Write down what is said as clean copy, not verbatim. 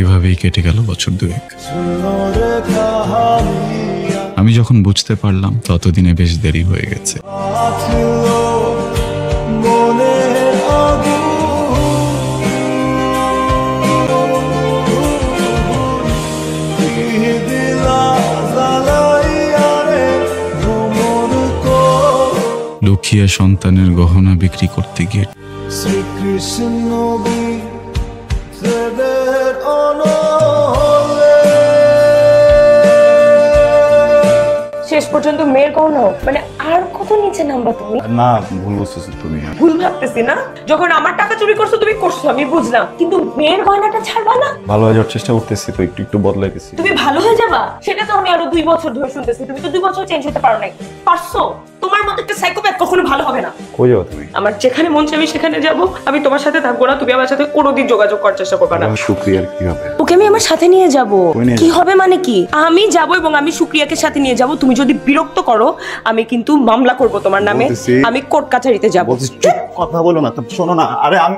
এভাবেই কেটে গেল বছর দুয়েক। আমি যখন বুঝতে পারলাম ততদিনে বেশ দেরি হয়ে গেছে। লুকিয়ে সন্তানের গহনা বিক্রি করতে গিয়ে শেষ পর্যন্ত মেয়ের গহনা মানে আর কত নিচে নামবা তুমি? না ভুল বুঝতেছো তুমি। ভুল ভাবতেছি না, যখন আমার টাকা চুরি করছো তুমি করছো আমি বুঝলাম, কিন্তু মেয়ের গয়নাটা ছাড়বা না? ভালো হয়ে যাওয়ার চেষ্টা করতেছি তো, একটু একটু বদলাইতেছি। তুমি ভালো হয়ে যাবা সেটা তো আমি আরো 2 বছর ধরে শুনতেছি, তুমি তো 2 বছর চেঞ্জ হতে পারো নাই। পারছো? তোমার মতো একটা সাইকোপ্যাথ কখনো ভালো হবে না। কই যাও তুমি? আমার যেখানে মন চাই আমি সেখানে যাব, আমি তোমার সাথে থাকবো না, তুমি আমার সাথে কোনোদিন যোগাযোগ করার চেষ্টা করবে না। শুক্রিয়ার কি হবে? ওকে আমি আমার সাথে নিয়ে যাব। কি হবে মানে কি? আমি যাব এবং আমি শুক্রিয়াকে সাথে নিয়ে যাব। তুমি যদি বিরক্ত করো আমি কিন্তু মামলা করব তোমার নামে, আমি কোর্ট কাছারিতে যাব। কথা বলো না, শোনো না। আরে আমি